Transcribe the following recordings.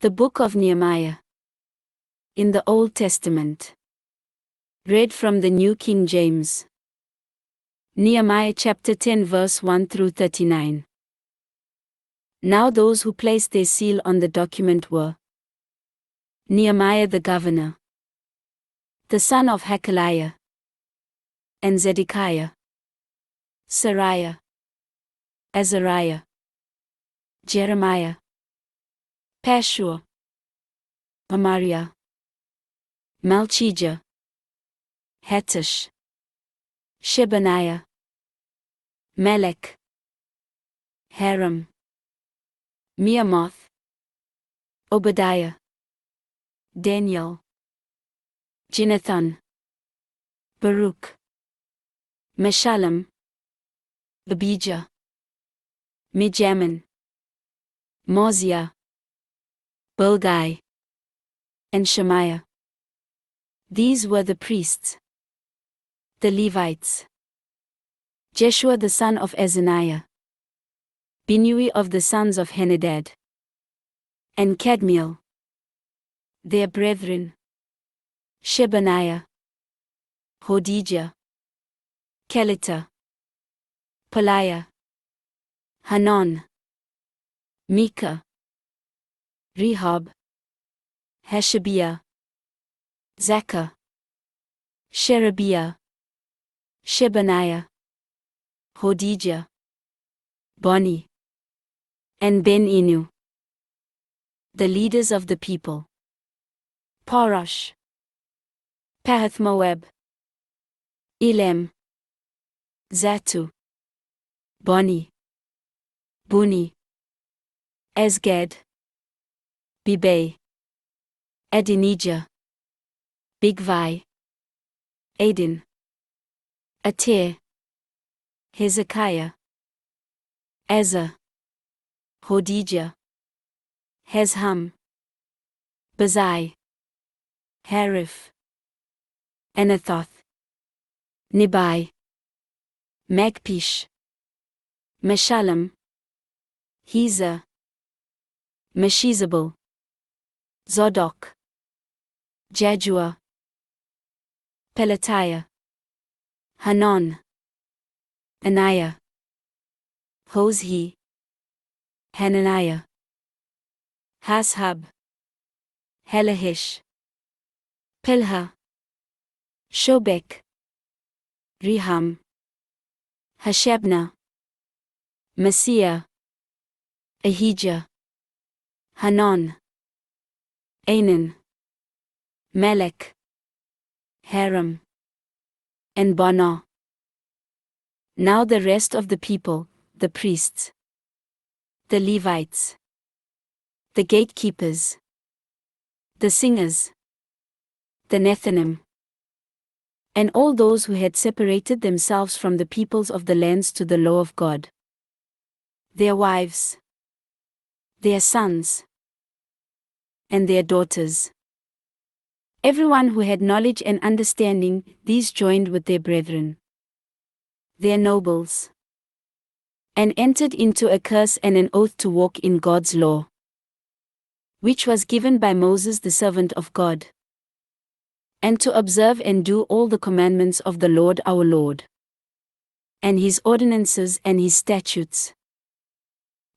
The Book of Nehemiah. In the Old Testament. Read from the New King James. Nehemiah chapter 10 verse 1 through 39. Now those who placed their seal on the document were Nehemiah the governor, the son of Hakaliah, and Zedekiah, Sariah, Azariah, Jeremiah, Pashur, Amariah, Malchijah, Hattush, Shebaniah, Melech, Haram, Meamoth, Obadiah, Daniel, Jonathan, Baruch, Meshullam, Abijah, Mijamin, Mosiah, Bilgai, and Shemaiah. These were the priests. The Levites: Jeshua the son of Azaniah, Binnui of the sons of Henadad, and Kadmiel. Their brethren: Shebaniah, Hodijah, Kelita, Peliah, Hanan, Micah, Rehob, Hashabiah, Zakah, Sherebiah, Shebaniah, Hodijah, Bani, and Ben-Inu. The leaders of the people: Parosh, Pahath-Moab, Elam, Zatu, Bani, Buni, Azgad, Bibay, Adonijah, Bigvai, Adin, Ater, Hezekiah, Azza, Hodijah, Hezham, Bazai, Hariph, Anathoth, Nebai, Magpish, Meshullam, Hezah, Meshezabel, Zadok, Jadua, Pelatiah, Hanan, Anaiah, Hoshi, Hananiah, Hashab, Helahish, Pilha, Shobek, Rehum, Hashabnah, Messiah, Ahijah, Hanan, Anan, Melech, Haram, and Bana. Now the rest of the people, the priests, the Levites, the gatekeepers, the singers, the Nethinim, and all those who had separated themselves from the peoples of the lands to the law of God, their wives, their sons, and their daughters. Everyone who had knowledge and understanding, these joined with their brethren, their nobles, and entered into a curse and an oath to walk in God's law, which was given by Moses the servant of God, and to observe and do all the commandments of the Lord our Lord, and his ordinances and his statutes.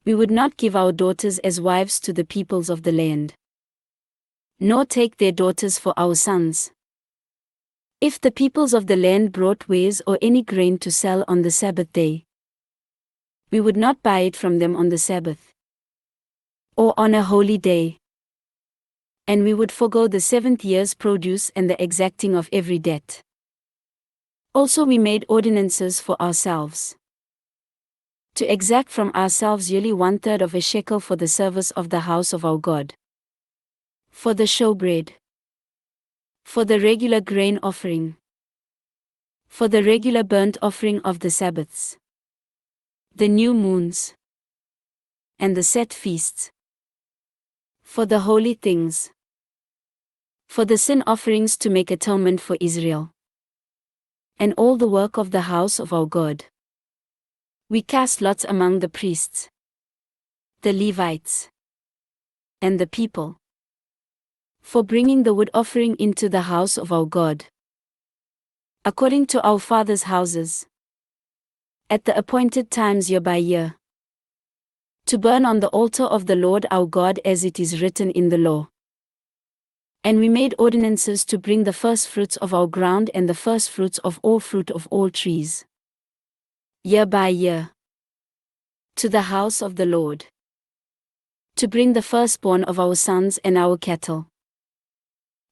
We would not give our daughters as wives to the peoples of the land, nor take their daughters for our sons. If the peoples of the land brought wares or any grain to sell on the Sabbath day, we would not buy it from them on the Sabbath, or on a holy day, and we would forego the 7th year's produce and the exacting of every debt. Also we made ordinances for ourselves, to exact from ourselves yearly 1/3 of a shekel for the service of the house of our God, for the showbread, for the regular grain offering, for the regular burnt offering of the Sabbaths, the new moons, and the set feasts, for the holy things, for the sin offerings to make atonement for Israel, and all the work of the house of our God. We cast lots among the priests, the Levites, and the people, for bringing the wood offering into the house of our God, according to our fathers' houses, at the appointed times year by year, to burn on the altar of the Lord our God as it is written in the law. And we made ordinances to bring the firstfruits of our ground and the firstfruits of all fruit of all trees, year by year, to the house of the Lord, to bring the firstborn of our sons and our cattle,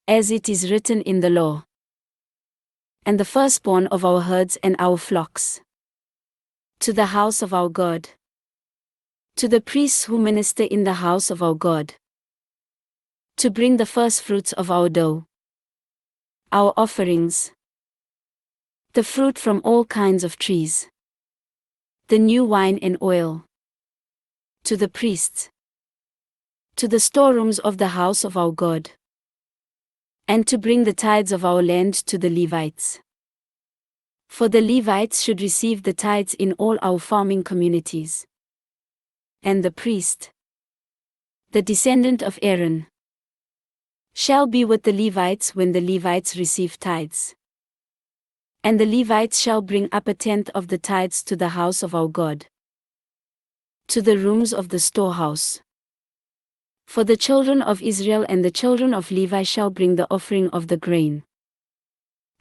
as it is written in the law, and the firstborn of our herds and our flocks, to the house of our God, to the priests who minister in the house of our God, to bring the firstfruits of our dough, our offerings, the fruit from all kinds of trees, the new wine and oil, to the priests, to the storerooms of the house of our God, and to bring the tithes of our land to the Levites. For the Levites should receive the tithes in all our farming communities. And the priest, the descendant of Aaron, shall be with the Levites when the Levites receive tithes. And the Levites shall bring up a tenth of the tithes to the house of our God, to the rooms of the storehouse. For the children of Israel and the children of Levi shall bring the offering of the grain,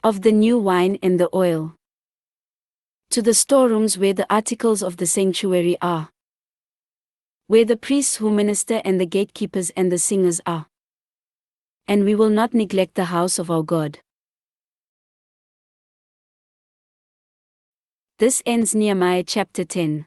of the new wine and the oil, to the storerooms where the articles of the sanctuary are, where the priests who minister and the gatekeepers and the singers are. And we will not neglect the house of our God. This ends Nehemiah chapter 10.